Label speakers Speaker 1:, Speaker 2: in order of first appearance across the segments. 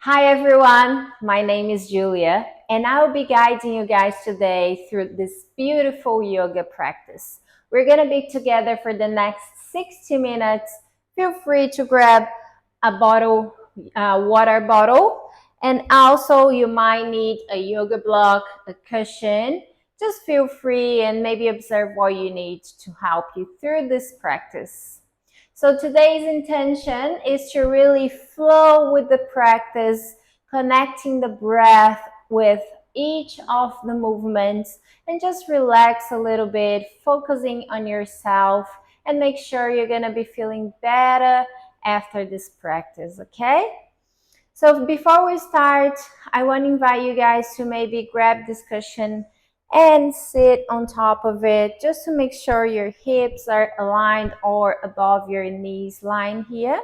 Speaker 1: Hi everyone, my name is Julia, and I will be guiding you guys today through this beautiful yoga practice. We're going to be together for the next 60 minutes. Feel free to grab a water bottle, and also you might need a yoga block, a cushion. Just feel free and maybe observe what you need to help you through this practice. So today's intention is to really flow with the practice, connecting the breath with each of the movements and just relax a little bit, focusing on yourself and make sure you're going to be feeling better after this practice, okay? So before we start, I want to invite you guys to maybe grab this cushion and sit on top of it just to make sure your hips are aligned or above your knees line here.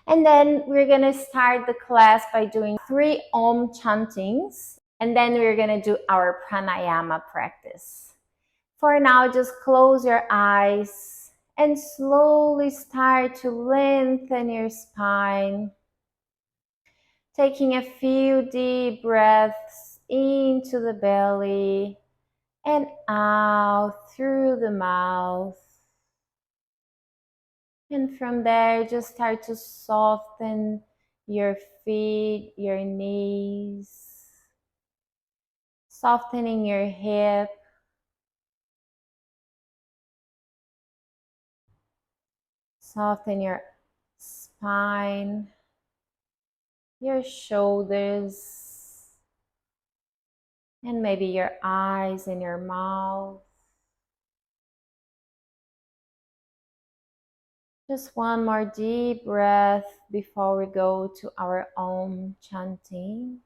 Speaker 1: And then we're going to start the class by doing 3 Om chantings, and then we're going to do our pranayama practice. For now, just close your eyes and slowly start to lengthen your spine. Taking a few deep breaths into the belly and out through the mouth. And from there, just start to soften your feet, your knees, softening your hip, soften your spine, your shoulders, and maybe your eyes and your mouth. Just one more deep breath before we go to our Om chanting.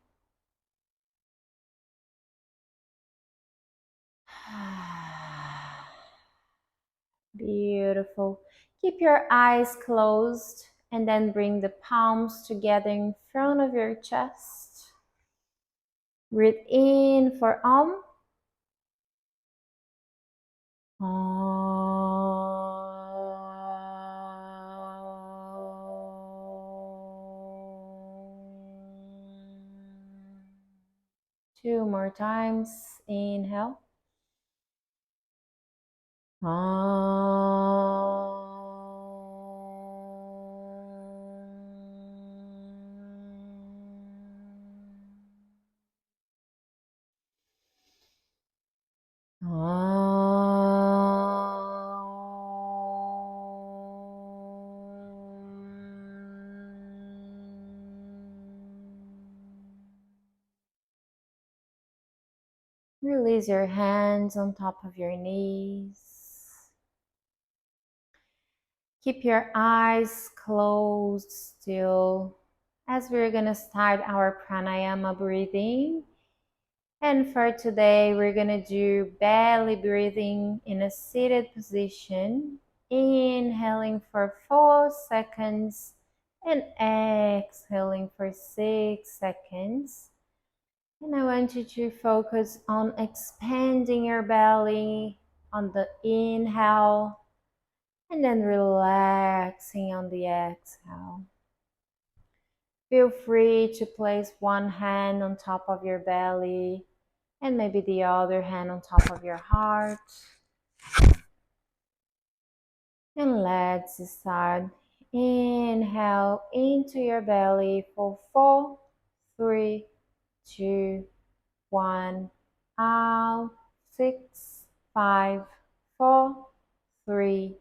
Speaker 1: Beautiful. Keep your eyes closed and then bring the palms together in front of your chest. Breathe in for Om. Two more times. Inhale. Release your hands on top of your knees. Keep your eyes closed still as we're going to start our pranayama breathing. And for today, we're going to do belly breathing in a seated position, inhaling for 4 seconds and exhaling for 6 seconds. And I want you to focus on expanding your belly on the inhale and then relaxing on the exhale. Feel free to place one hand on top of your belly and maybe the other hand on top of your heart. And let's start. Inhale into your belly for 4, 3, 2, 1. Out. 6, 5, 4, 3,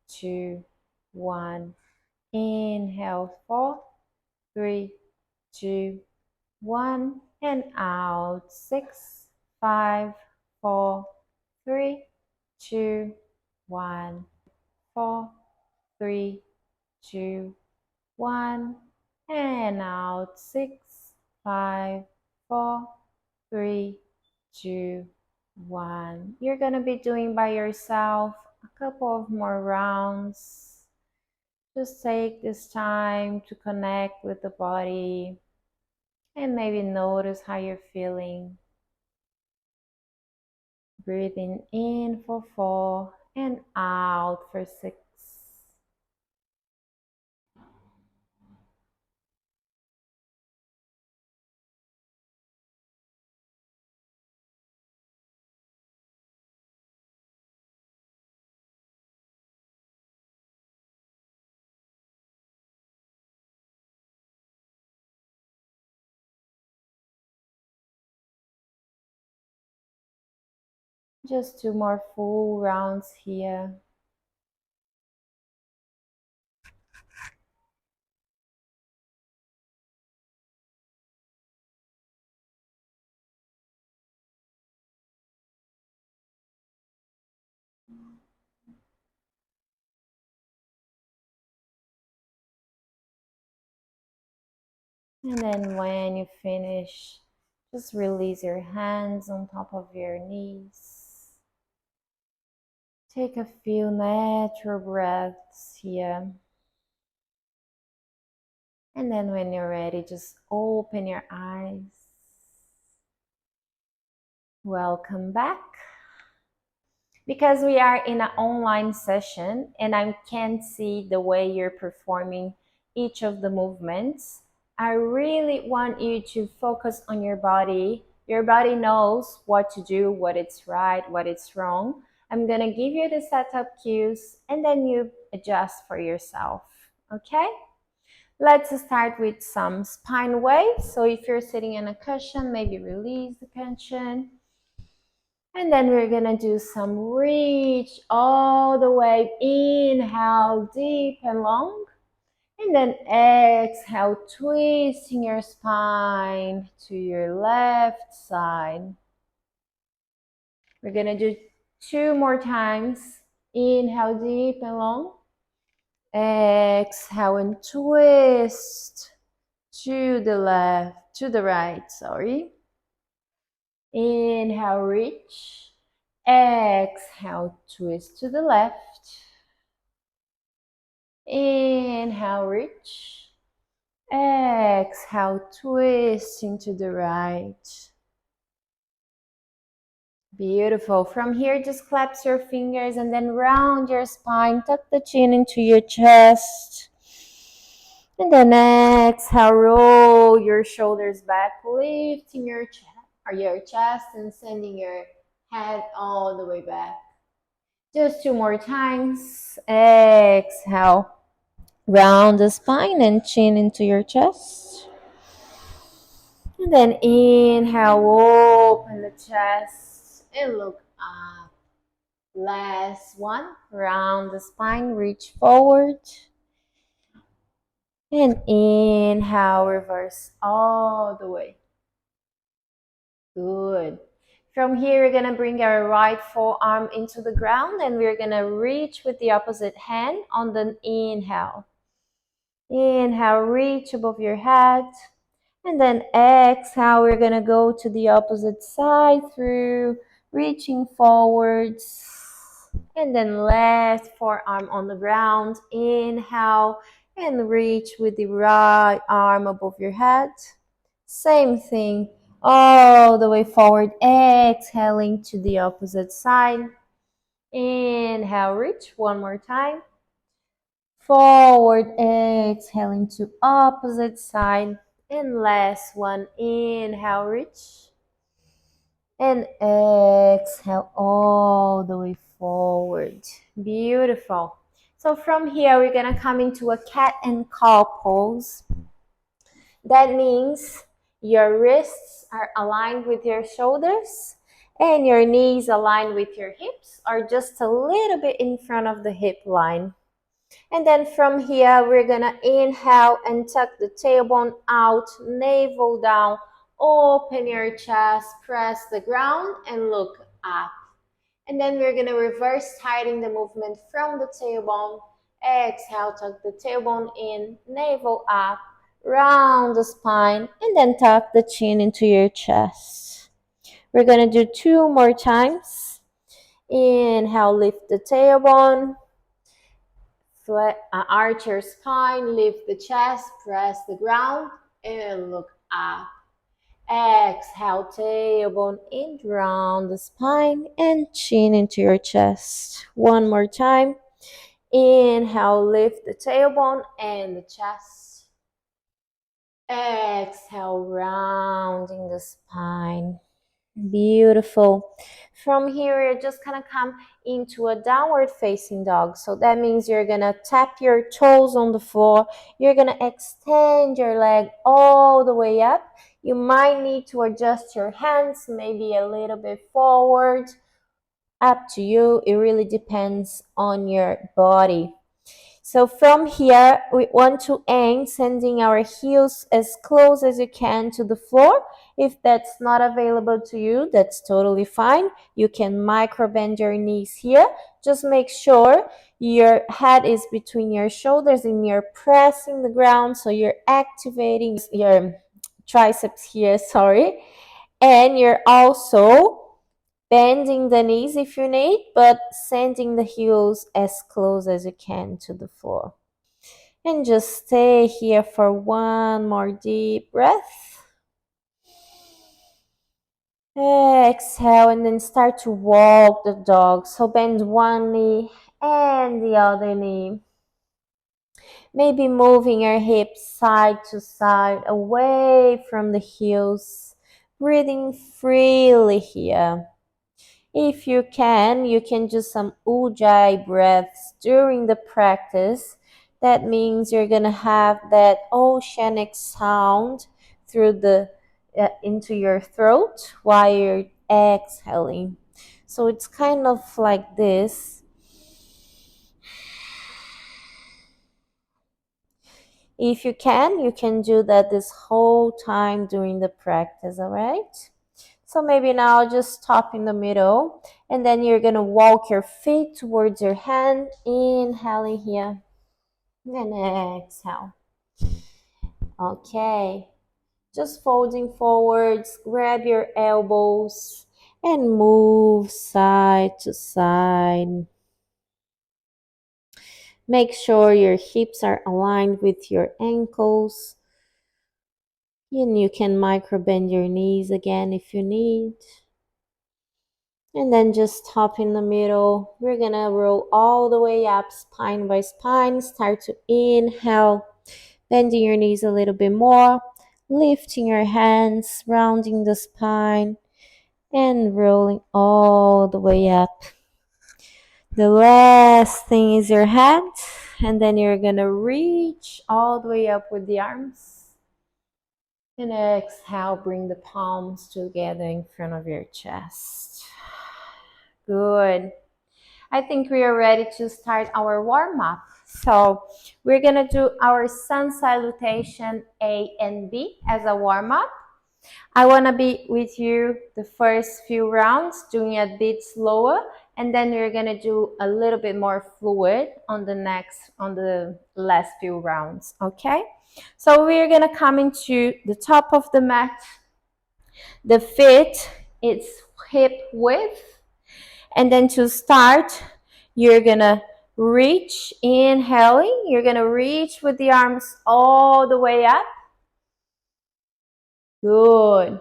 Speaker 1: 2, 1. Inhale 4, 3, 2, 1. And out. 6, 5, 4, 3, 2, 1. 4, 3, 2, 1. And out. 6, 5, 4, 3, 2, 1. You're going to be doing by yourself a couple of more rounds. Just take this time to connect with the body and maybe notice how you're feeling. Breathing in for 4 and out for 6. Just 2 more full rounds here. And then when you finish, just release your hands on top of your knees. Take a few natural breaths here. And then when you're ready, just open your eyes. Welcome back. Because we are in an online session and I can't see the way you're performing each of the movements, I really want you to focus on your body. Your body knows what to do, what it's right, what it's wrong. I'm gonna give you the setup cues and then you adjust for yourself, okay? Let's start with some spine waves. So if you're sitting in a cushion, maybe release the cushion. And then we're gonna do some reach all the way. Inhale deep and long. And then exhale, twisting your spine to your left side. We're gonna do 2 more times. Inhale deep and long. Exhale and twist to the left, to the right, sorry. Inhale, reach. Exhale, twist to the left. Inhale, reach. Exhale, twisting to the right. Beautiful. From here, just clasp your fingers and then round your spine. Tuck the chin into your chest. And then exhale, roll your shoulders back, lifting your chest and sending your head all the way back. Just 2 more times. Exhale. Round the spine and chin into your chest. And then inhale, open the chest and look up. Last one. Round the spine, reach forward. And inhale, reverse all the way. Good. From here, we're going to bring our right forearm into the ground and we're going to reach with the opposite hand on the inhale. Inhale, reach above your head. And then exhale, we're going to go to the opposite side through reaching forwards. And then left forearm on the ground. Inhale and reach with the right arm above your head. Same thing, all the way forward. Exhaling to the opposite side. Inhale, reach one more time. Forward, exhaling to opposite side. And last one, inhale, reach. And exhale all the way forward. Beautiful. So from here, we're going to come into a cat and cow pose. That means your wrists are aligned with your shoulders and your knees aligned with your hips are just a little bit in front of the hip line. And then from here, we're gonna inhale and tuck the tailbone out, navel down, open your chest, press the ground and look up. And then we're gonna reverse tighten the movement from the tailbone. Exhale, tuck the tailbone in, navel up, round the spine, and then tuck the chin into your chest. We're gonna do 2 more times. Inhale, lift the tailbone. Arch your spine, lift the chest, press the ground, and look up. Exhale, tailbone in, round the spine, and chin into your chest. 1 more time. Inhale, lift the tailbone and the chest. Exhale, rounding the spine. Beautiful. From here, you're just gonna come into a downward facing dog. So that means you're gonna tap your toes on the floor. You're gonna extend your leg all the way up. You might need to adjust your hands maybe a little bit forward up to you. It really depends on your body. So from here, we want to aim sending our heels as close as you can to the floor. If that's not available to you, that's totally fine. You can micro bend your knees here. Just make sure your head is between your shoulders and you're pressing the ground, so you're activating your triceps here, sorry. And you're also bending the knees if you need, but sending the heels as close as you can to the floor. And just stay here for one more deep breath. Exhale and then start to walk the dog. So bend one knee and the other knee. Maybe moving your hips side to side away from the heels. Breathing freely here. If you can do some ujjayi breaths during the practice. That means you're gonna have that oceanic sound through the into your throat while you're exhaling. So it's kind of like this. If you can do that this whole time during the practice, all right? So maybe now just stop in the middle, and then you're gonna walk your feet towards your hand, inhaling here, and exhale. Okay, just folding forwards, grab your elbows, and move side to side. Make sure your hips are aligned with your ankles. And you can micro bend your knees again if you need. And then just stop in the middle. We're gonna roll all the way up, spine by spine. Start to inhale, bending your knees a little bit more, lifting your hands, rounding the spine, and rolling all the way up. The last thing is your head, and then you're gonna reach all the way up with the arms. And exhale, bring the palms together in front of your chest. Good. I think we are ready to start our warm-up. So we're gonna do our sun salutation A and B as a warm-up. I wanna be with you the first few rounds, doing a bit slower, and then we're gonna do a little bit more fluid on the last few rounds, okay? So we're gonna come into the top of the mat. The feet, it's hip width. And then to start, you're gonna reach, inhaling. You're gonna reach with the arms all the way up. Good.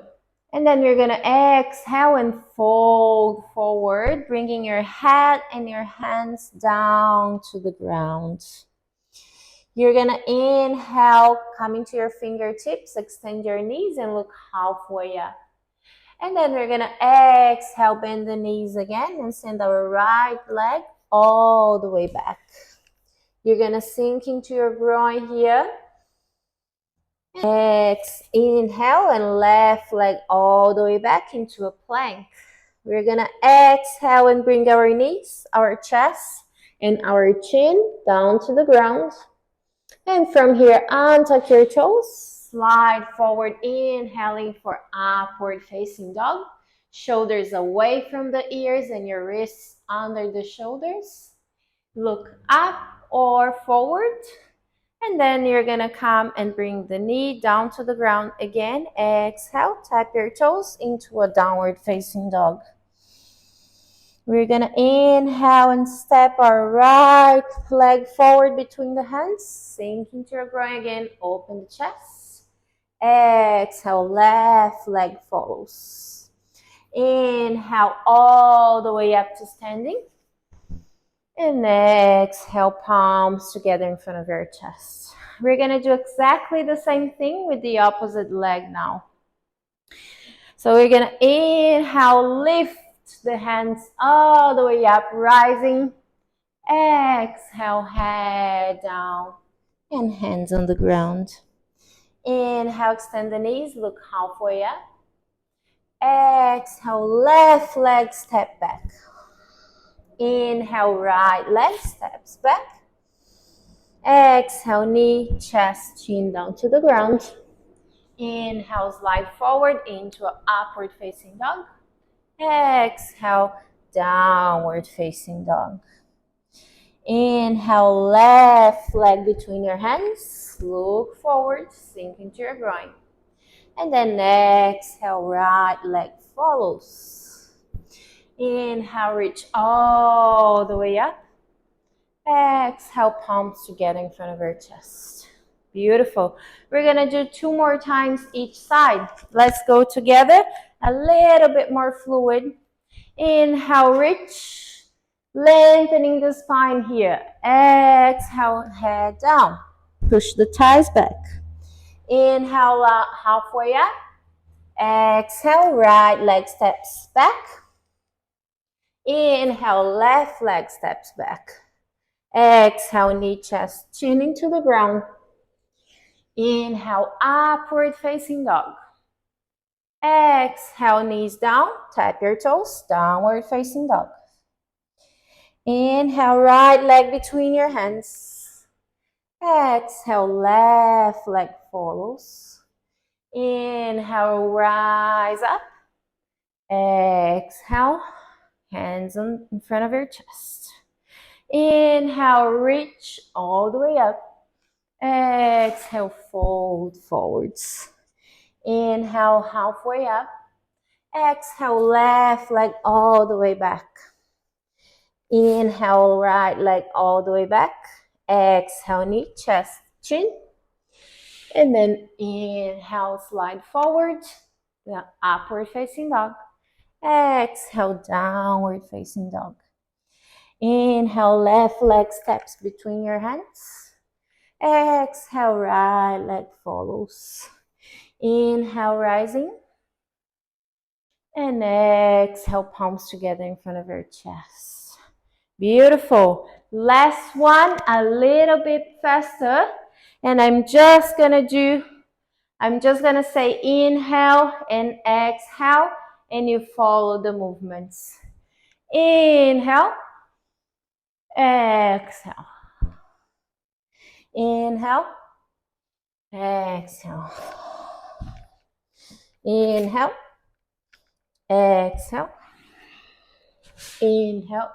Speaker 1: And then you're gonna exhale and fold forward, bringing your head and your hands down to the ground. You're gonna inhale, coming to your fingertips, extend your knees and look halfway up. And then we're gonna exhale, bend the knees again and send our right leg all the way back. You're gonna sink into your groin here. Inhale and left leg all the way back into a plank. We're gonna exhale and bring our knees, our chest, and our chin down to the ground. And from here, untuck your toes, slide forward, inhaling for upward facing dog. Shoulders away from the ears and your wrists under the shoulders. Look up or forward. And then you're gonna come and bring the knee down to the ground again. Exhale, tap your toes into a downward facing dog. We're gonna inhale and step our right leg forward between the hands. Sink into your groin again, open the chest. Exhale, left leg follows. Inhale all the way up to standing. And exhale, palms together in front of your chest. We're gonna do exactly the same thing with the opposite leg now. So we're gonna inhale, lift the hands all the way up, rising. Exhale, head down and hands on the ground. Inhale, extend the knees, look halfway up. Exhale, left leg step back. Inhale, right leg steps back. Exhale, knee, chest, chin down to the ground. Inhale, slide forward into an upward facing dog. Exhale, downward facing dog. Inhale, left leg between your hands. Look forward, sink into your groin. And then exhale, right leg follows. Inhale, reach all the way up. Exhale, palms together in front of your chest. Beautiful. We're gonna do 2 more times each side. Let's go together. A little bit more fluid. Inhale, reach. Lengthening the spine here. Exhale, head down. Push the thighs back. Inhale, halfway up. Exhale, right leg steps back. Inhale, left leg steps back. Exhale, knee, chest, chin into the ground. Inhale, upward facing dog. Exhale, knees down, tap your toes, downward facing dog. Inhale, right leg between your hands. Exhale, left leg follows. Inhale, rise up. Exhale, hands in front of your chest. Inhale, reach all the way up. Exhale, fold forwards. Inhale, halfway up. Exhale, left leg all the way back. Inhale, right leg all the way back. Exhale, knee, chest, chin. And then inhale, slide forward. The upward facing dog. Exhale, downward facing dog. Inhale, left leg steps between your hands. Exhale, right leg follows. Inhale, rising. And exhale, palms together in front of your chest. Beautiful. Last one, a little bit faster. And I'm just gonna say inhale and exhale, and you follow the movements. Inhale, exhale. Inhale, exhale. Inhale, exhale. Inhale,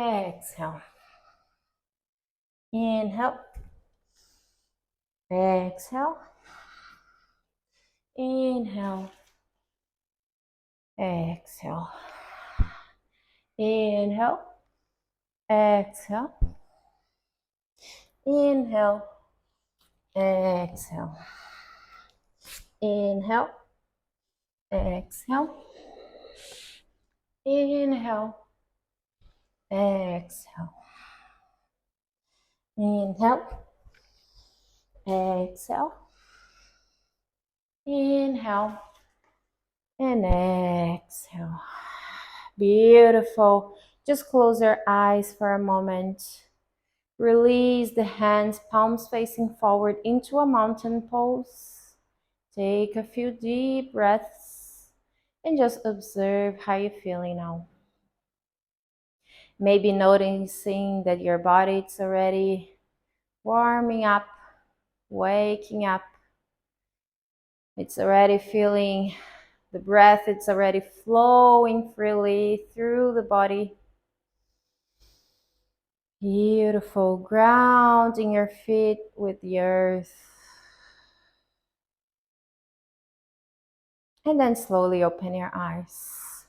Speaker 1: exhale. Inhale, exhale. Inhale, exhale. Inhale, exhale. Inhale, exhale. Inhale, exhale. Inhale, exhale. Inhale, exhale. Inhale and exhale. Beautiful. Just close your eyes for a moment. Release the hands, palms facing forward into a mountain pose. Take a few deep breaths and just observe how you're feeling now. Maybe noticing that your body is already warming up, waking up. It's already feeling the breath, it's already flowing freely through the body. Beautiful. Grounding your feet with the earth. And then slowly open your eyes.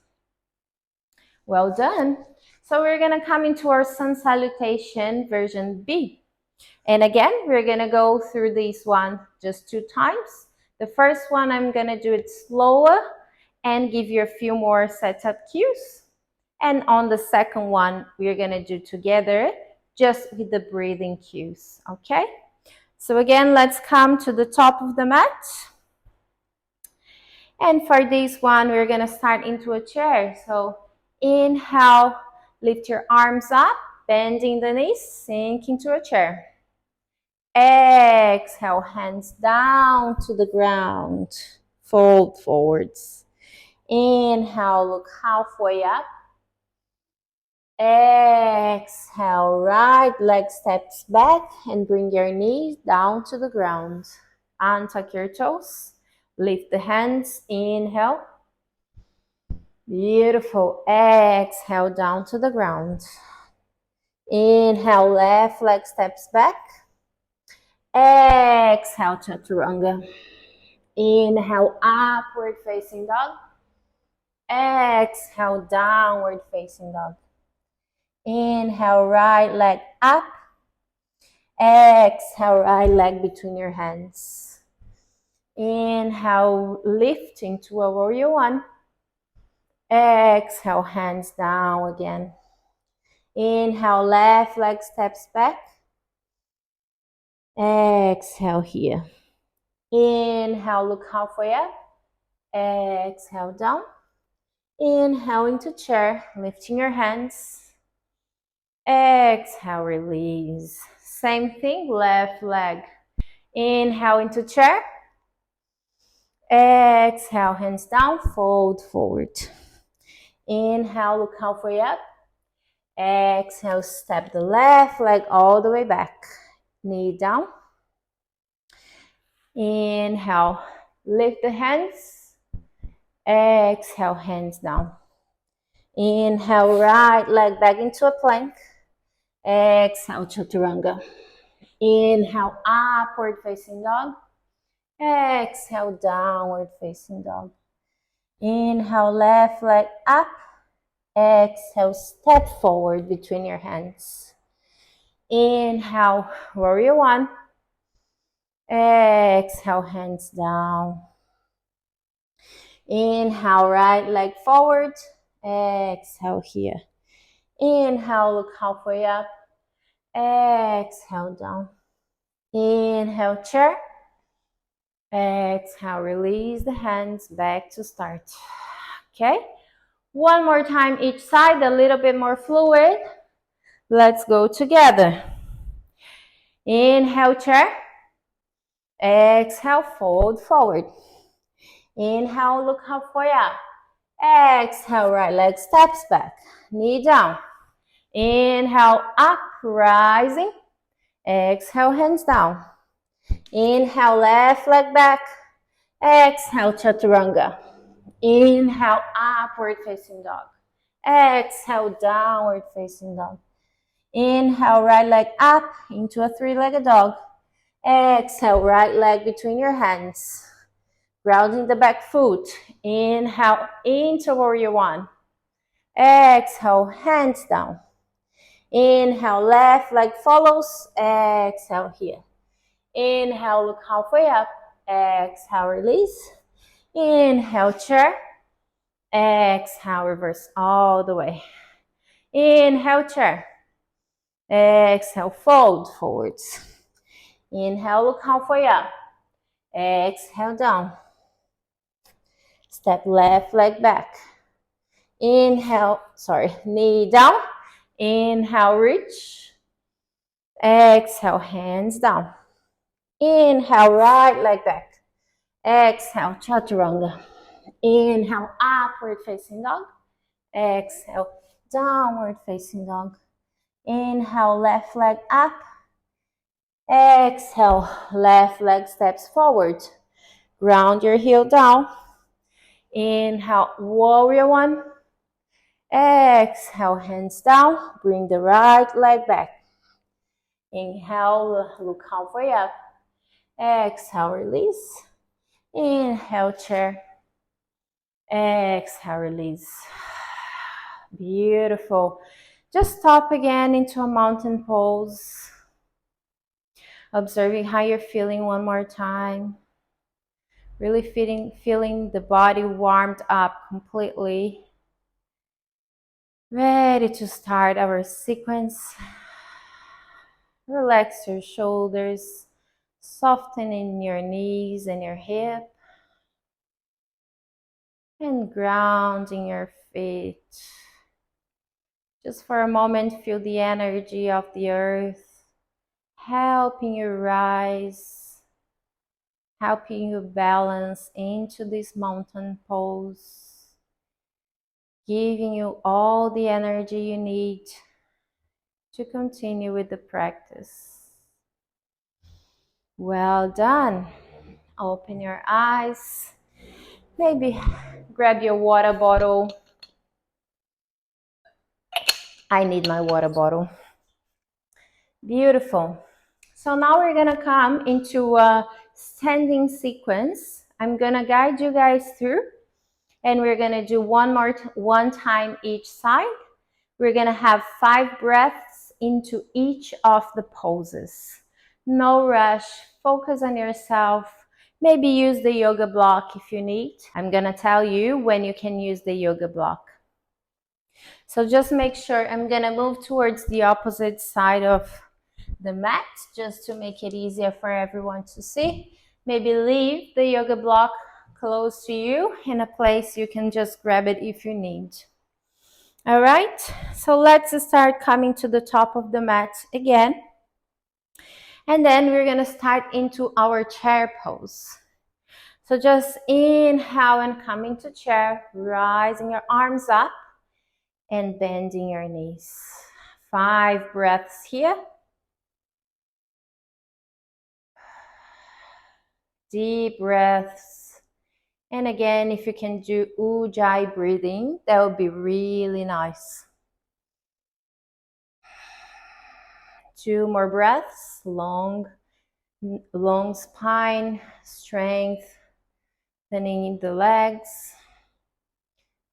Speaker 1: Well done. So we're going to come into our sun salutation version B. And again, we're going to go through this one just 2 times. The first one, I'm going to do it slower and give you a few more setup cues. And on the second one, we're going to do together just with the breathing cues, okay? So again, let's come to the top of the mat. And for this one, we're going to start into a chair. So inhale, lift your arms up, bending the knees, sink into a chair. Exhale, hands down to the ground, fold forwards. Inhale, look halfway up. Exhale, right leg steps back and bring your knees down to the ground. Untuck your toes. Lift the hands. Inhale. Beautiful. Exhale down to the ground. Inhale, left leg steps back. Exhale, chaturanga. Inhale, upward facing dog. Exhale, downward facing dog. Inhale, right leg up. Exhale, right leg between your hands. Inhale, lift into a warrior one. Exhale, hands down again. Inhale, left leg steps back. Exhale here. Inhale, look halfway up. Exhale, down. Inhale into chair, lifting your hands. Exhale, release. Same thing, left leg. Inhale into chair. Exhale, hands down, fold forward. Inhale, look halfway up. Exhale, step the left leg all the way back. Knee down. Inhale, lift the hands. Exhale, hands down. Inhale, right leg back into a plank. Exhale, chaturanga. Inhale, upward facing dog. Exhale, downward facing dog. Inhale, left leg up. Exhale, step forward between your hands. Inhale, warrior one. Exhale, hands down. Inhale, right leg forward. Exhale here. Inhale, look halfway up. Exhale, down. Inhale, chair. Exhale, release the hands back to start. Okay, one more time each side, a little bit more fluid. Let's go together. Inhale, chair. Exhale, fold forward. Inhale, look halfway up. Exhale, right leg steps back. Knee down. Inhale, up, rising. Exhale, hands down. Inhale, left leg back. Exhale, chaturanga. Inhale, upward facing dog. Exhale, downward facing dog. Inhale, right leg up into a three-legged dog. Exhale, right leg between your hands. Grounding the back foot. Inhale, into warrior one. Exhale, hands down. Inhale, left leg follows. Exhale here. Inhale, look halfway up. Exhale, release. Inhale, chair. Exhale, reverse all the way. Inhale, chair. Exhale, fold forwards. Inhale, look halfway up. Exhale, down. Step left leg back. Inhale, knee down. Inhale, reach. Exhale, hands down. Inhale, right leg back. Exhale, chaturanga. Inhale, upward facing dog. Exhale, downward facing dog. Inhale, left leg up. Exhale, left leg steps forward. Ground your heel down. Inhale, warrior one. Exhale, hands down. Bring the right leg back. Inhale, look halfway up. Exhale, release. Inhale, chair. Exhale, release. Beautiful. Just stop again into a mountain pose. Observing how you're feeling one more time. Really feeling the body warmed up completely. Ready to start our sequence. Relax your shoulders, softening your knees and your hip, and grounding your feet. Just for a moment, feel the energy of the earth, helping you rise, helping you balance into this mountain pose. giving you all the energy you need to continue with the practice. Well done. Open your eyes. Maybe grab your water bottle. I need my water bottle. Beautiful. So now we're gonna come into a standing sequence. I'm gonna guide you guys through, and we're gonna do one time each side. We're gonna have 5 breaths into each of the poses. No rush, focus on yourself. Maybe use the yoga block if you need. I'm gonna tell you when you can use the yoga block. So just make sure, I'm gonna move towards the opposite side of the mat just to make it easier for everyone to see. Maybe leave the yoga block close to you in a place you can just grab it if you need. All right, so let's start coming to the top of the mat again. And then we're gonna start into our chair pose. So just inhale and come into chair, rising your arms up and bending your knees. 5 breaths here. Deep breaths. And again, if you can do Ujjayi breathing, that would be really nice. 2 more breaths. Long spine, strength, bending the legs.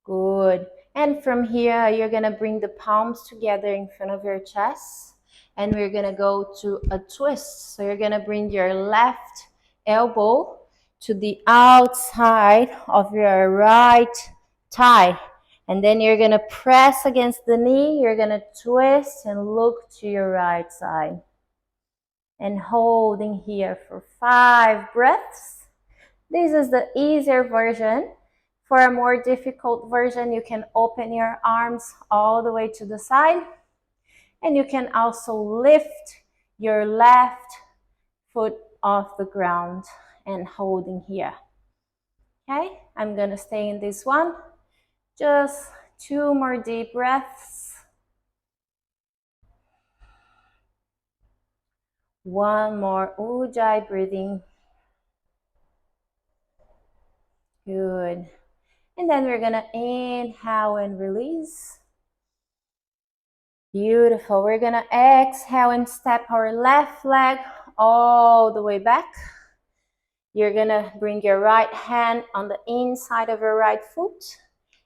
Speaker 1: Good. And from here, you're gonna bring the palms together in front of your chest, and we're gonna go to a twist. So you're gonna bring your left elbow to the outside of your right thigh, and then you're gonna press against the knee. You're gonna twist and look to your right side, and holding here for 5 breaths. This is the easier version. For a more difficult version, you can open your arms all the way to the side, and you can also lift your left foot off the ground and holding here. Okay, I'm gonna stay in this one. Just 2 more deep breaths. 1 more Ujjayi breathing. Good. And then we're gonna inhale and release. Beautiful. We're gonna exhale and step our left leg all the way back. You're gonna bring your right hand on the inside of your right foot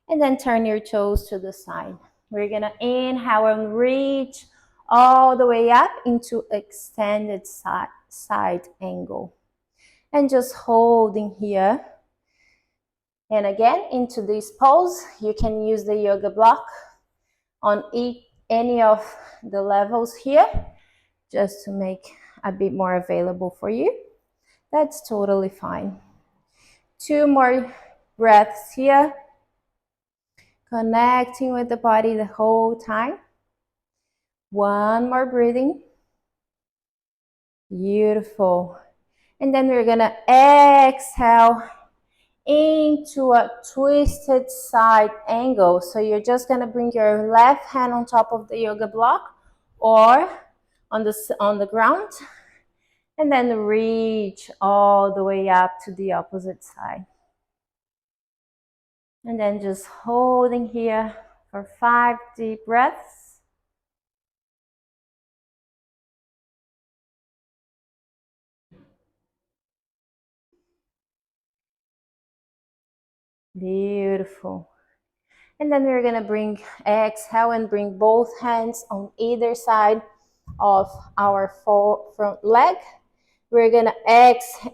Speaker 1: and then turn your toes to the side. We're gonna inhale and reach all the way up into extended side angle. And just holding here. And again, into this pose, you can use the yoga block on any of the levels here, just to make a bit more available for you. That's totally fine. 2 more breaths here. Connecting with the body the whole time. 1 more breathing. Beautiful. And then we're gonna exhale into a twisted side angle. So you're just gonna bring your left hand on top of the yoga block or on the ground, and then reach all the way up to the opposite side. And then just holding here for 5 deep breaths. Beautiful. And then we're gonna exhale and bring both hands on either side of our front leg. We're gonna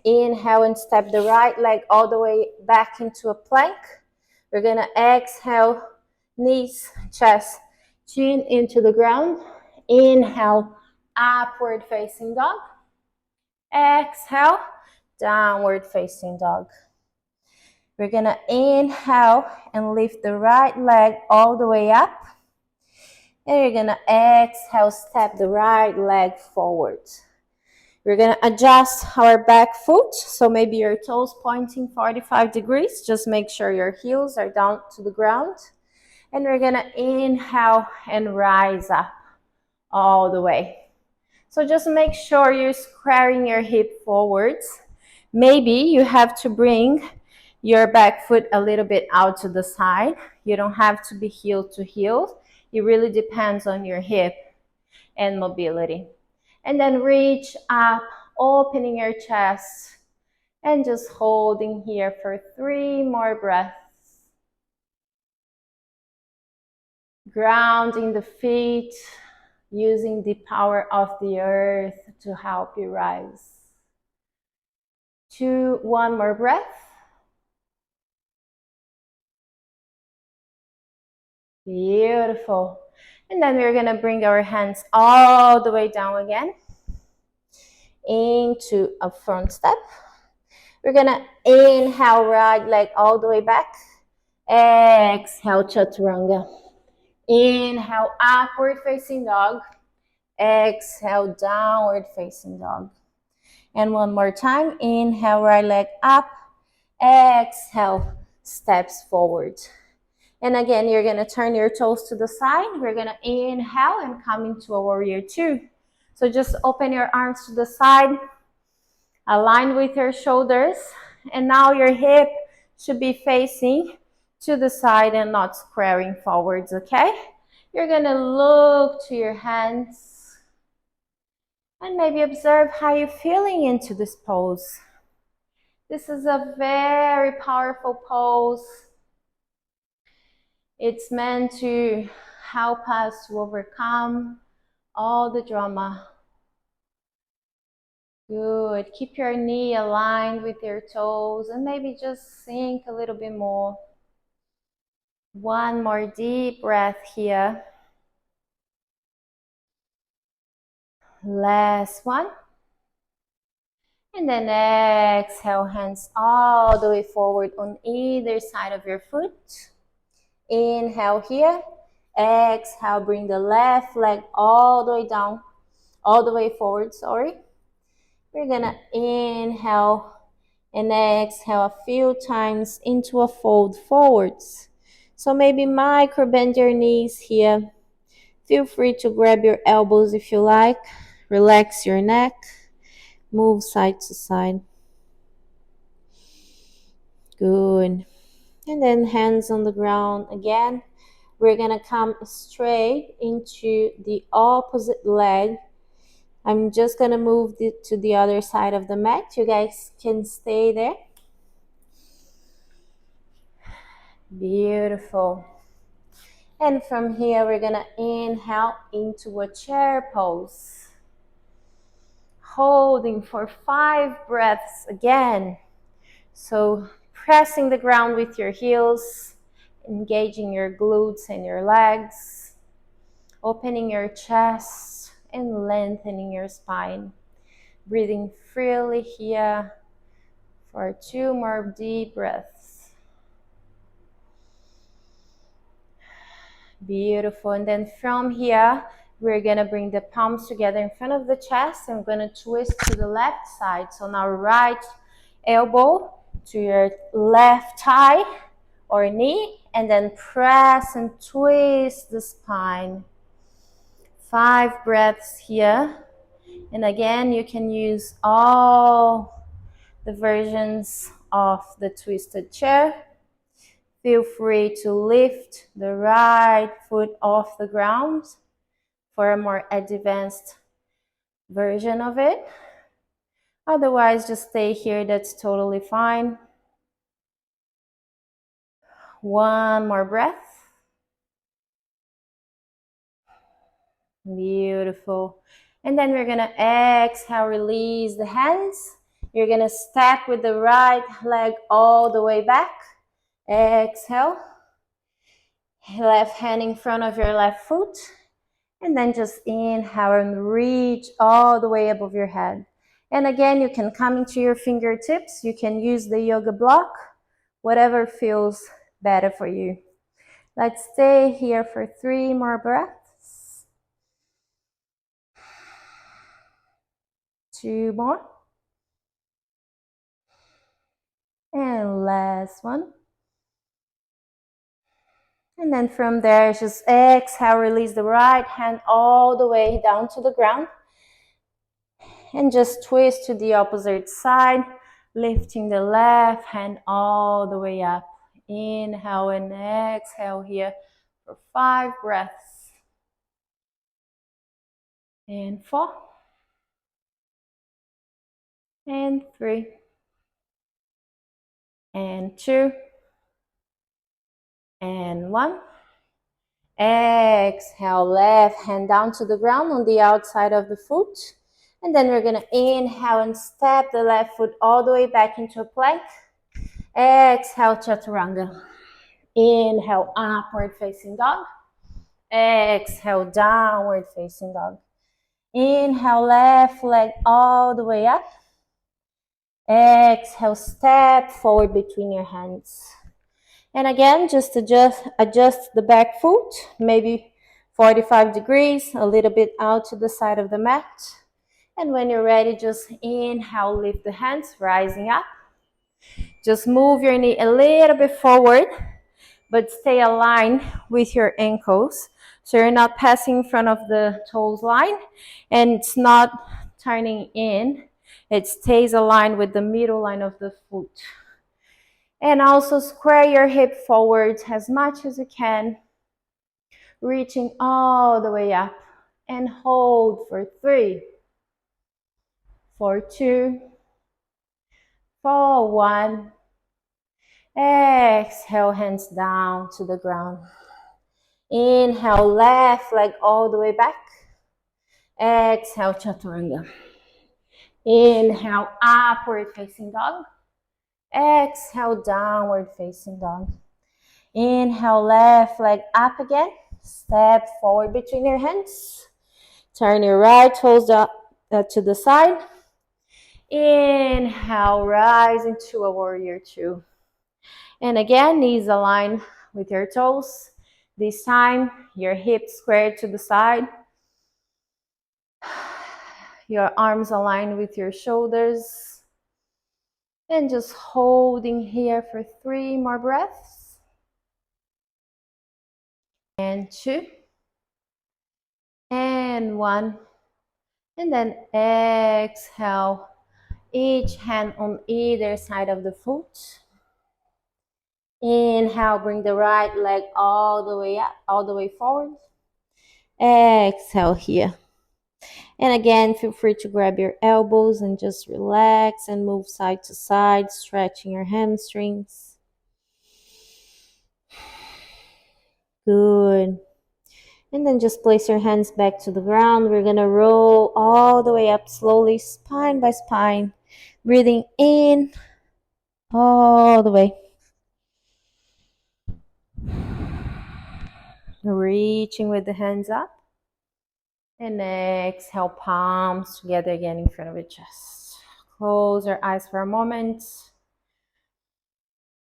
Speaker 1: inhale and step the right leg all the way back into a plank. We're gonna exhale, knees, chest, chin into the ground. Inhale, upward facing dog. Exhale, downward facing dog. We're gonna inhale and lift the right leg all the way up. And you're gonna exhale, step the right leg forward. We're gonna adjust our back foot, so maybe your toes pointing 45 degrees. Just make sure your heels are down to the ground. And we're gonna inhale and rise up all the way. So just make sure you're squaring your hip forwards. Maybe you have to bring your back foot a little bit out to the side. You don't have to be heel to heel. It really depends on your hip and mobility. And then reach up, opening your chest, and just holding here for 3 more breaths. Grounding the feet, using the power of the earth to help you rise. 1 more breath. Beautiful. And then we're gonna bring our hands all the way down again into a front step. We're gonna inhale, right leg all the way back. Exhale, chaturanga. Inhale, upward facing dog. Exhale, downward facing dog. And one more time. Inhale, right leg up. Exhale, steps forward. And again, you're gonna turn your toes to the side. We're gonna inhale and come into a warrior 2. So just open your arms to the side, align with your shoulders, and now your hip should be facing to the side and not squaring forwards, okay? You're gonna look to your hands and maybe observe how you're feeling into this pose. This is a very powerful pose. It's meant to help us to overcome all the drama. Good. Keep your knee aligned with your toes and maybe just sink a little bit more. 1 more deep breath here. Last one. And then exhale, hands all the way forward on either side of your foot. Inhale here. Exhale, bring the left leg all the way down, all the way forward, sorry. We're gonna inhale and exhale a few times into a fold forwards. So maybe micro bend your knees here. Feel free to grab your elbows if you like. Relax your neck. Move side to side. Good. And then hands on the ground again. We're gonna come straight into the opposite leg. I'm just gonna move to the other side of the mat. You guys can stay there. Beautiful. And from here, we're gonna inhale into a chair pose. Holding for 5 breaths again. So pressing the ground with your heels, engaging your glutes and your legs, opening your chest and lengthening your spine. Breathing freely here for 2 more deep breaths. Beautiful. And then from here, we're gonna bring the palms together in front of the chest and we're gonna twist to the left side. So now right elbow to your left thigh or knee, and then press and twist the spine. 5 breaths here. And again, you can use all the versions of the twisted chair. Feel free to lift the right foot off the ground for a more advanced version of it. Otherwise, just stay here, that's totally fine. 1 more breath. Beautiful. And then we're gonna exhale, release the hands. You're gonna step with the right leg all the way back. Exhale. Left hand in front of your left foot. And then just inhale and reach all the way above your head. And again, you can come into your fingertips. You can use the yoga block, whatever feels better for you. Let's stay here for 3 more breaths. 2 more. And last one. And then from there, just exhale, release the right hand all the way down to the ground. And just twist to the opposite side, lifting the left hand all the way up. Inhale and exhale here for 5 breaths. And 4. And 3. And 2. And 1. Exhale, left hand down to the ground on the outside of the foot. And then we're going to inhale and step the left foot all the way back into a plank. Exhale, chaturanga. Inhale, upward facing dog. Exhale, downward facing dog. Inhale, left leg all the way up. Exhale, step forward between your hands. And again, just adjust the back foot, maybe 45 degrees, a little bit out to the side of the mat. And when you're ready, just inhale, lift the hands, rising up. Just move your knee a little bit forward, but stay aligned with your ankles. So you're not passing in front of the toes line, and it's not turning in. It stays aligned with the middle line of the foot. And also square your hip forward as much as you can, reaching all the way up. And hold for 3, for 2, for 1. Exhale, hands down to the ground. Inhale, left leg all the way back. Exhale, chaturanga. Inhale, upward facing dog. Exhale, downward facing dog. Inhale, left leg up again. Step forward between your hands. Turn your right toes up to the side. Inhale, rise into a warrior 2. And again, knees aligned with your toes. This time, your hips squared to the side. Your arms aligned with your shoulders. And just holding here for 3 more breaths. And 2. And 1. And then exhale. Each hand on either side of the foot. Inhale, bring the right leg all the way up, all the way forward. Exhale here. And again, feel free to grab your elbows and just relax and move side to side, stretching your hamstrings. Good. And then just place your hands back to the ground. We're going to roll all the way up slowly, spine by spine. Breathing in all the way. Reaching with the hands up. And exhale, palms together again in front of your chest. Close your eyes for a moment.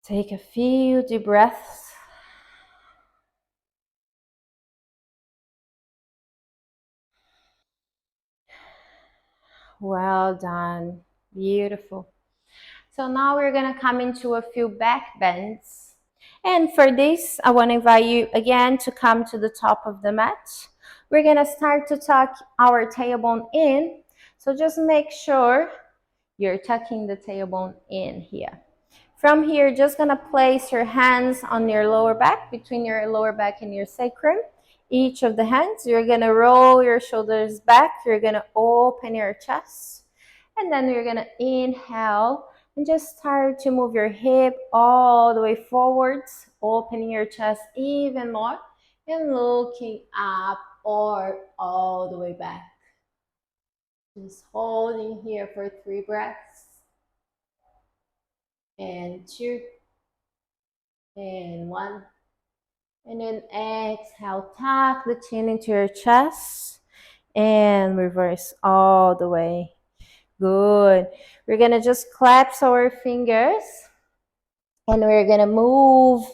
Speaker 1: Take a few deep breaths. Well done. Beautiful. So now we're going to come into a few back bends. And for this, I want to invite you again to come to the top of the mat. We're going to start to tuck our tailbone in. So just make sure you're tucking the tailbone in here. From here, just going to place your hands on your lower back, between your lower back and your sacrum. Each of the hands, you're going to roll your shoulders back. You're going to open your chest. And then you're going to inhale and just start to move your hip all the way forwards, opening your chest even more and looking up or all the way back. Just holding here for 3 breaths. And 2. And 1. And then exhale, tuck the chin into your chest and reverse all the way. Good. We're going to just clasp our fingers and we're going to move.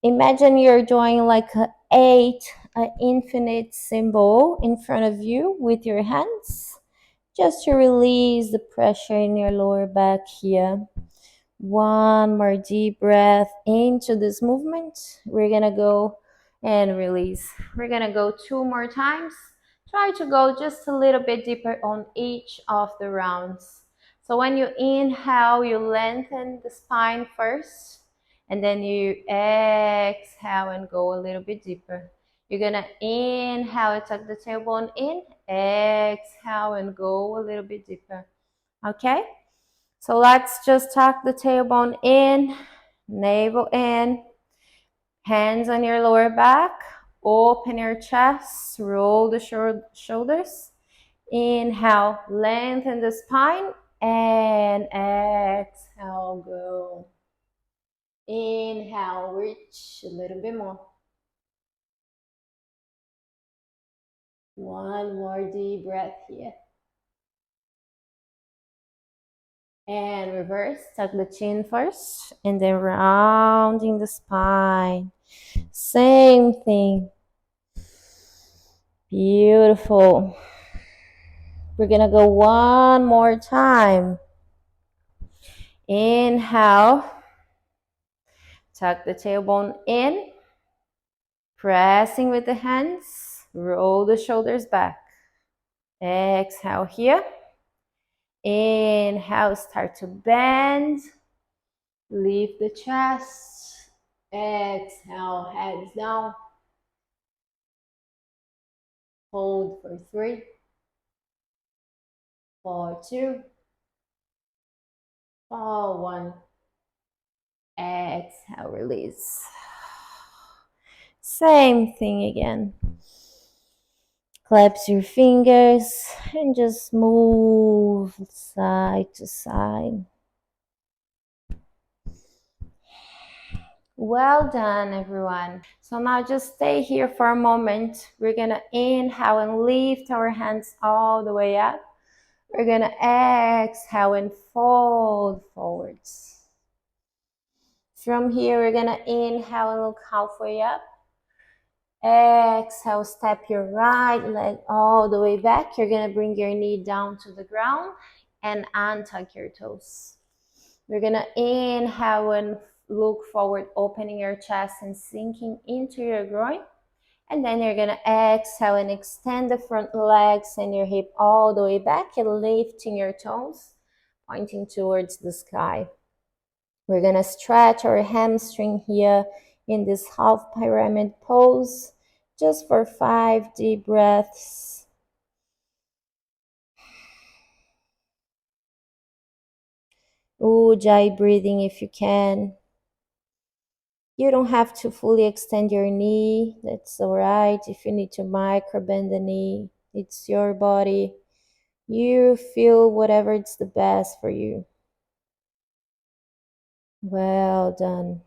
Speaker 1: Imagine you're doing like an 8, an infinite symbol in front of you with your hands. Just to release the pressure in your lower back here. One more deep breath into this movement. We're gonna go and release. We're gonna go 2 more times. Try to go just a little bit deeper on each of the rounds. So when you inhale, you lengthen the spine first, and then you exhale and go a little bit deeper. You're gonna inhale, tuck the tailbone in, exhale and go a little bit deeper. Okay? So let's just tuck the tailbone in, navel in, hands on your lower back, open your chest, roll the shoulders. Inhale, lengthen the spine, and exhale, go. Inhale, reach a little bit more. One more deep breath here. And reverse, tuck the chin first, and then rounding the spine. Same thing. Beautiful. We're gonna go one more time. Inhale. Tuck the tailbone in. Pressing with the hands. Roll the shoulders back. Exhale here. Inhale, start to bend. Lift the chest. Exhale, heads down. Hold for 3, 4, 2, 4, 1. Exhale, release. Same thing again. Claps your fingers and just move side to side. Well done, everyone. So now just stay here for a moment. We're gonna inhale and lift our hands all the way up. We're gonna exhale and fold forwards. From here, we're gonna inhale and look halfway up. Exhale, step your right leg all the way back. You're gonna bring your knee down to the ground and untuck your toes. We're gonna inhale and look forward, opening your chest and sinking into your groin. And then you're gonna exhale and extend the front legs and your hip all the way back and lifting your toes, pointing towards the sky. We're gonna stretch our hamstring here in this half pyramid pose, just for 5 deep breaths. Ujjayi breathing if you can. You don't have to fully extend your knee. That's all right. If you need to micro bend the knee, it's your body. You feel whatever it's the best for you. Well done.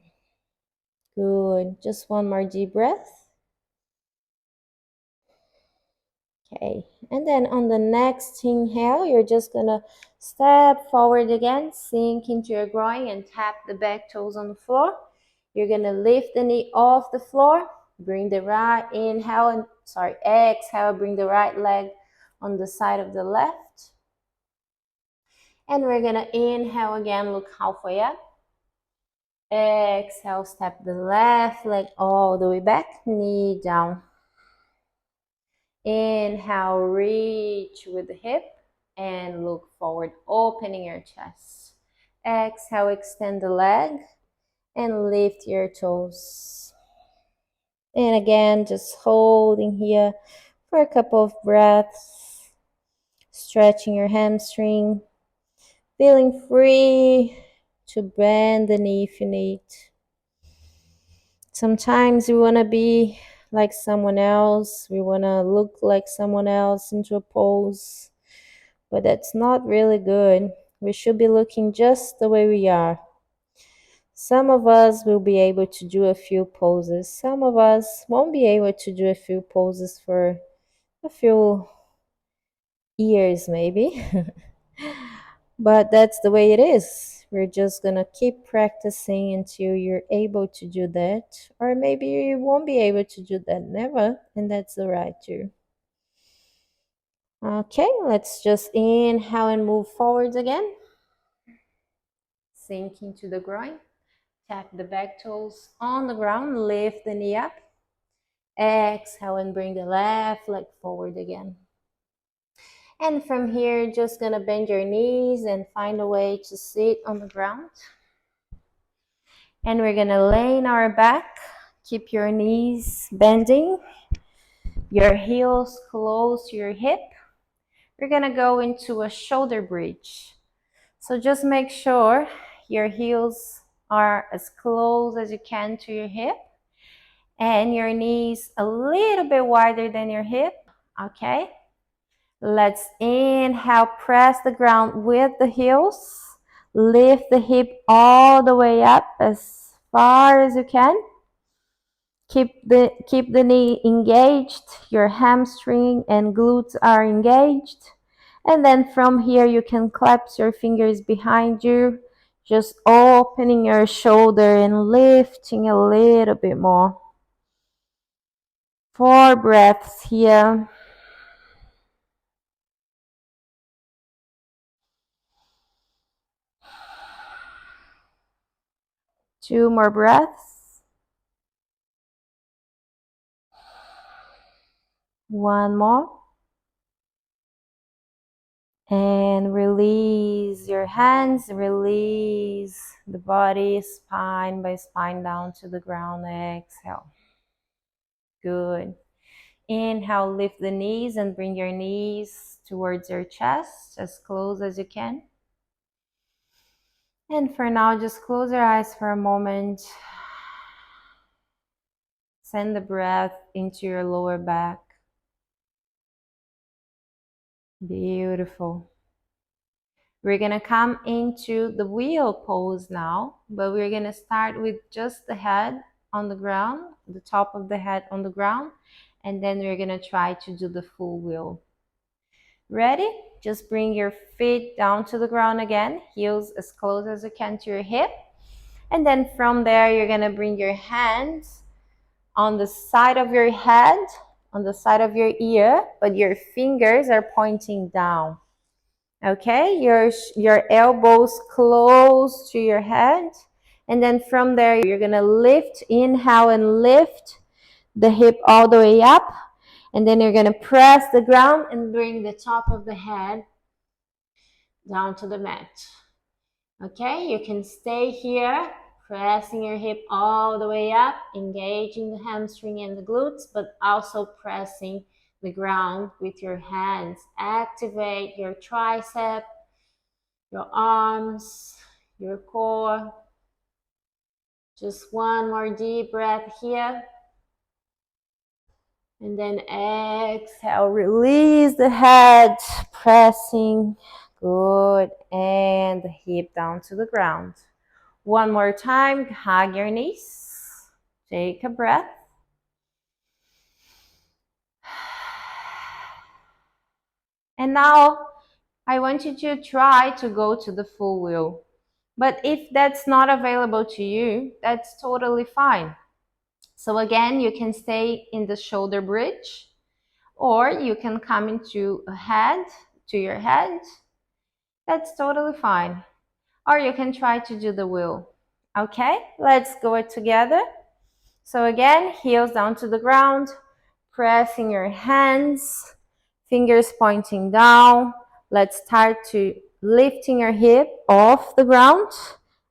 Speaker 1: Good. Just one more deep breath. Okay. And then on the next inhale, you're just gonna step forward again, sink into your groin and tap the back toes on the floor. You're gonna lift the knee off the floor. Bring the right exhale, bring the right leg on the side of the left. And we're gonna inhale again, look halfway up. Exhale, step the left leg all the way back, knee down. Inhale, reach with the hip and look forward, opening your chest. Exhale, extend the leg and lift your toes. And again, just holding here for a couple of breaths, stretching your hamstring, feeling free to bend the knee if you need. Sometimes we want to be like someone else, we want to look like someone else into a pose, but that's not really good. We should be looking just the way we are. Some of us will be able to do a few poses. Some of us won't be able to do a few poses for a few years, maybe. But that's the way it is. We're just gonna keep practicing until you're able to do that. Or maybe you won't be able to do that never, and that's all right too. Okay, let's just inhale and move forwards again. sink into the groin. Tap the back toes on the ground, lift the knee up. Exhale and bring the left leg forward again. And from here, just gonna bend your knees and find a way to sit on the ground. And we're gonna lay in our back. Keep your knees bending, your heels close to your hip. We're gonna go into a shoulder bridge. So just make sure your heels are as close as you can to your hip and your knees a little bit wider than your hip, okay? Let's inhale, press the ground with the heels. Lift the hip all the way up as far as you can. Keep the knee engaged, your hamstring and glutes are engaged. And then from here, you can clasp your fingers behind you, just opening your shoulder and lifting a little bit more. 4 breaths here. Two more breaths. One more. And release your hands, release the body, spine by spine down to the ground. Exhale. Good. Inhale, lift the knees and bring your knees towards your chest, as close as you can. And for now, just close your eyes for a moment. Send the breath into your lower back. Beautiful. We're going to come into the wheel pose now, but we're going to start with just the head on the ground, the top of the head on the ground, and then we're going to try to do the full wheel. Ready? Just bring your feet down to the ground again, heels as close as you can to your hip. And then from there, you're going to bring your hands on the side of your head, on the side of your ear, but your fingers are pointing down. Okay, your elbows close to your head. And then from there, you're going to lift, inhale and lift the hip all the way up. And then you're going to press the ground and bring the top of the head down to the mat. Okay, you can stay here, pressing your hip all the way up, engaging the hamstring and the glutes, but also pressing the ground with your hands. Activate your tricep, your arms, your core. Just one more deep breath here. And then exhale, release the head, pressing. Good. And the hip down to the ground. One more time, hug your knees. Take a breath. And now I want you to try to go to the full wheel. But if that's not available to you, that's totally fine. So again, you can stay in the shoulder bridge, or you can come into a head, to your head. That's totally fine. Or you can try to do the wheel. Okay, let's go it together. So again, heels down to the ground, pressing your hands, fingers pointing down. Let's start to lifting your hip off the ground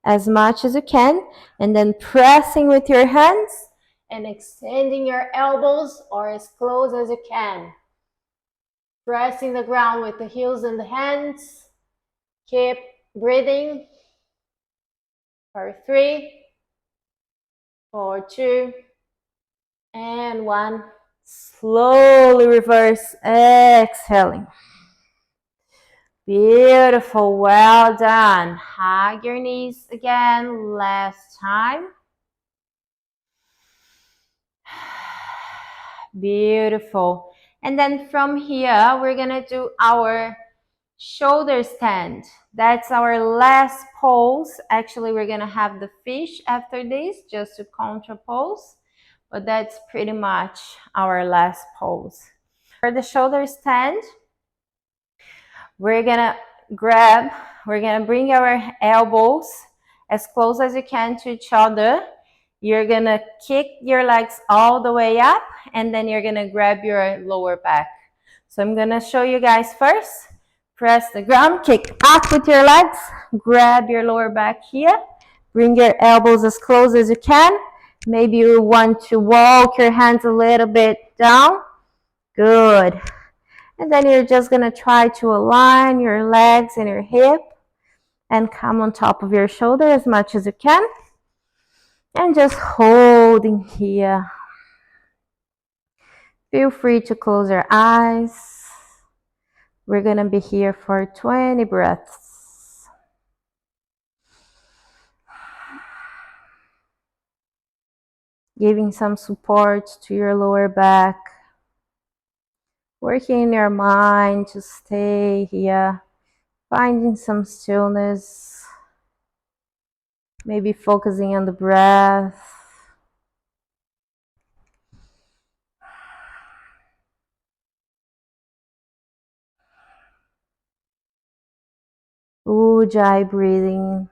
Speaker 1: as much as you can, and then pressing with your hands and extending your elbows or as close as you can. Pressing the ground with the heels and the hands. Keep breathing for 3, 4, 2, and 1. Slowly reverse, exhaling. Beautiful, well done. Hug your knees again, last time. Beautiful. And then from here, we're gonna do our shoulder stand. That's our last pose. Actually, we're gonna have the fish after this, just to counter pose. But that's pretty much our last pose. For the shoulder stand, we're gonna bring our elbows as close as you can to each other. You're gonna kick your legs all the way up, and then you're gonna grab your lower back. So I'm gonna show you guys first. Press the ground, kick up with your legs, grab your lower back here, bring your elbows as close as you can. Maybe you want to walk your hands a little bit down. Good. And then you're just gonna try to align your legs and your hip and come on top of your shoulder as much as you can. And just holding here. Feel free to close your eyes. We're gonna be here for 20 breaths. Giving some support to your lower back. Working in your mind to stay here. Finding some stillness. Maybe focusing on the breath. Ujjayi breathing.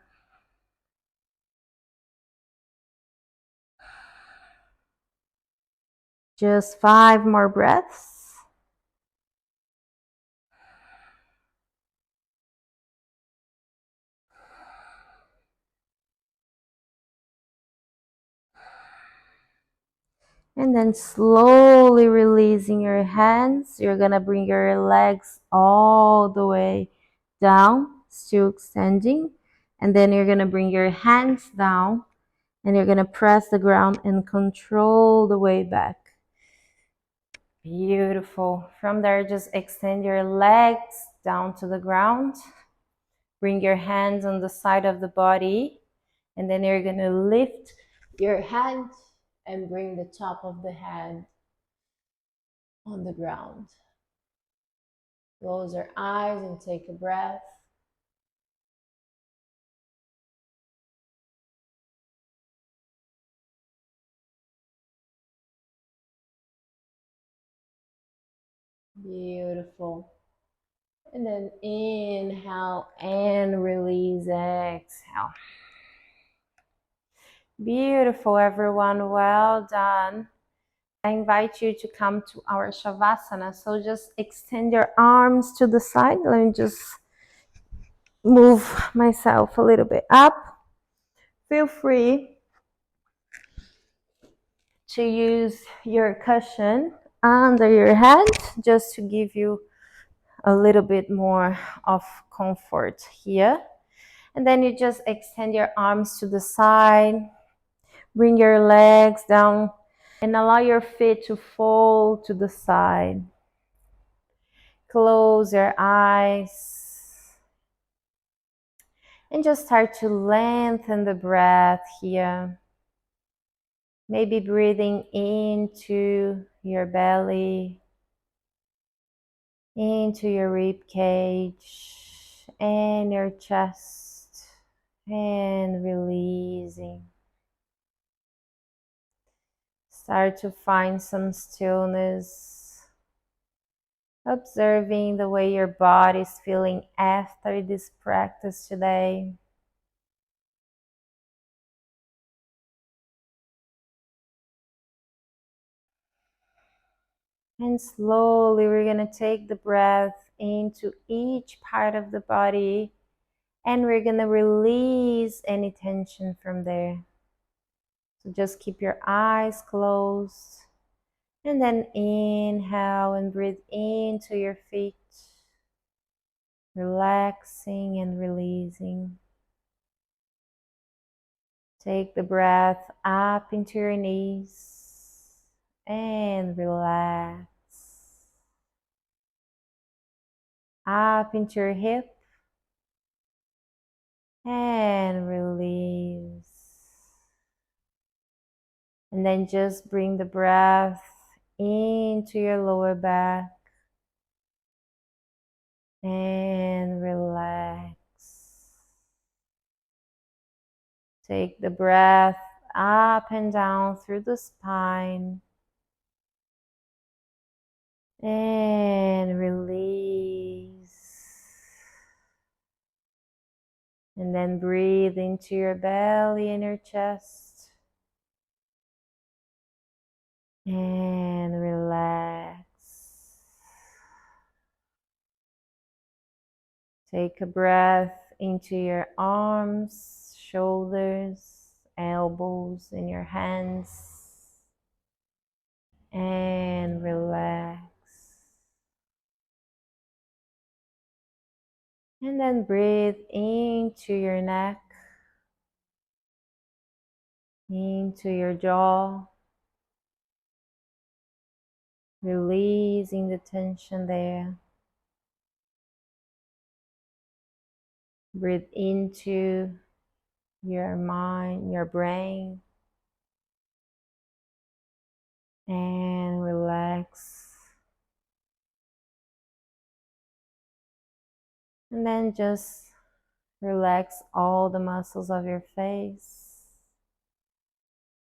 Speaker 1: Just 5 more breaths. And then slowly releasing your hands. You're gonna bring your legs all the way down, still extending. And then you're gonna bring your hands down and you're gonna press the ground and control the way back. Beautiful. From there, just extend your legs down to the ground. Bring your hands on the side of the body. And then you're gonna lift your hand and bring the top of the head on the ground. Close your eyes and take a breath. Beautiful. And then inhale and release, exhale. Beautiful, everyone. Well done. I invite you to come to our Shavasana. So just extend your arms to the side. Let me just move myself a little bit up. Feel free to use your cushion under your head just to give you a little bit more of comfort here. And then you just extend your arms to the side. Bring your legs down and allow your feet to fall to the side. Close your eyes. And just start to lengthen the breath here. Maybe breathing into your belly, into your rib cage and your chest, and releasing. Start to find some stillness, observing the way your body is feeling after this practice today. And slowly we're going to take the breath into each part of the body, and we're going to release any tension from there. So just keep your eyes closed. And then inhale and breathe into your feet, relaxing and releasing. Take the breath up into your knees and relax. Up into your hip and release. And then just bring the breath into your lower back and relax. Take the breath up and down through the spine and release. And then breathe into your belly and your chest. And relax. Take a breath into your arms, shoulders, elbows, and your hands. And relax. And then breathe into your neck, into your jaw, releasing the tension there. Breathe into your mind, your brain, and relax. And then just relax all the muscles of your face,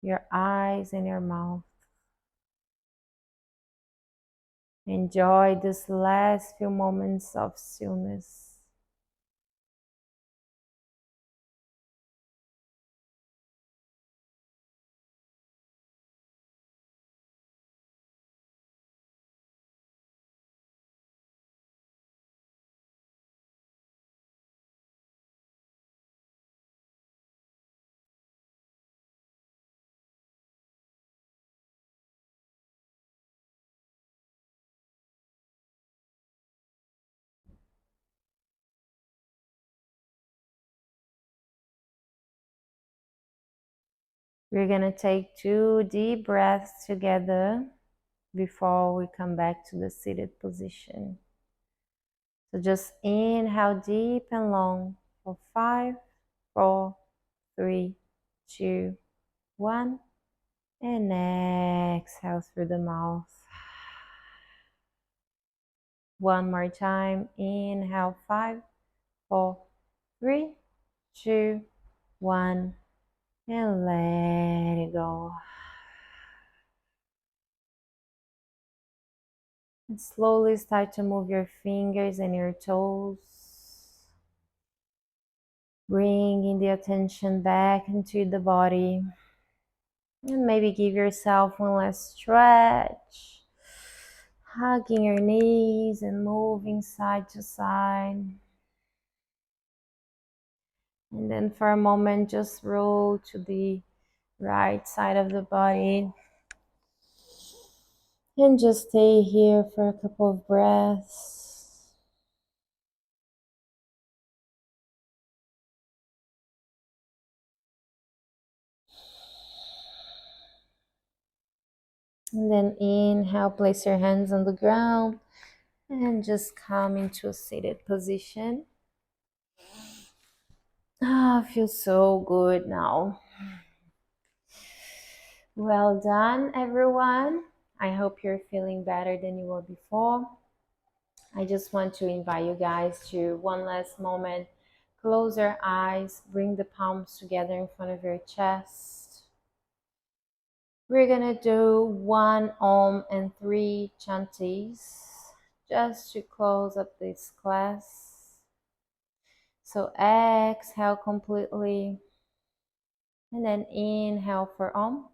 Speaker 1: your eyes, and your mouth. Enjoy this last few moments of stillness. We're gonna take 2 deep breaths together before we come back to the seated position. So just inhale deep and long for 5, 4, 3, 2, 1. And exhale through the mouth. One more time. Inhale 5, 4, 3, 2, 1. And let it go. And slowly start to move your fingers and your toes. Bringing the attention back into the body. And maybe give yourself one last stretch. Hugging your knees and moving side to side. And then for a moment, just roll to the right side of the body. And just stay here for a couple of breaths. And then inhale, place your hands on the ground and just come into a seated position. Feels so good now. Well done, everyone. I hope you're feeling better than you were before. I just want to invite you guys to one last moment. Close your eyes, bring the palms together in front of your chest. We're gonna do 1 Om and 3 Chantis just to close up this class. So exhale completely and then inhale for Om.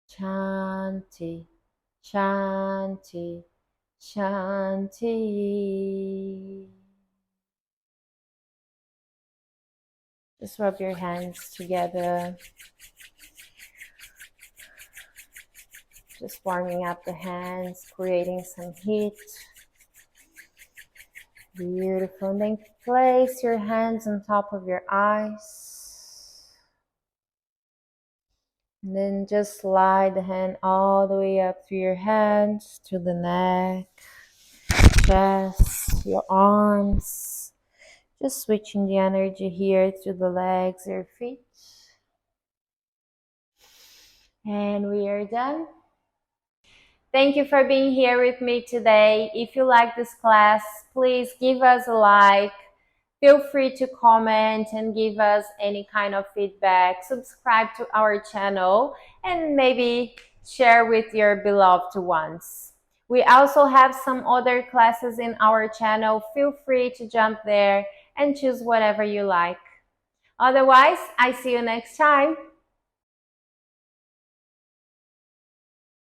Speaker 1: Shanti, Shanti, Shanti. Just rub your hands together. Just warming up the hands, creating some heat. Beautiful. And then place your hands on top of your eyes. And then just slide the hand all the way up through your hands to the neck, chest, your arms. Just switching the energy here to the legs, your feet. And we are done. Thank you for being here with me today. If you like this class, please give us a like, Feel free to comment and give us any kind of feedback. Subscribe to our channel and maybe share with your beloved ones. We also have some other classes in our channel. Feel free to jump there and choose whatever you like. Otherwise, I see you next time.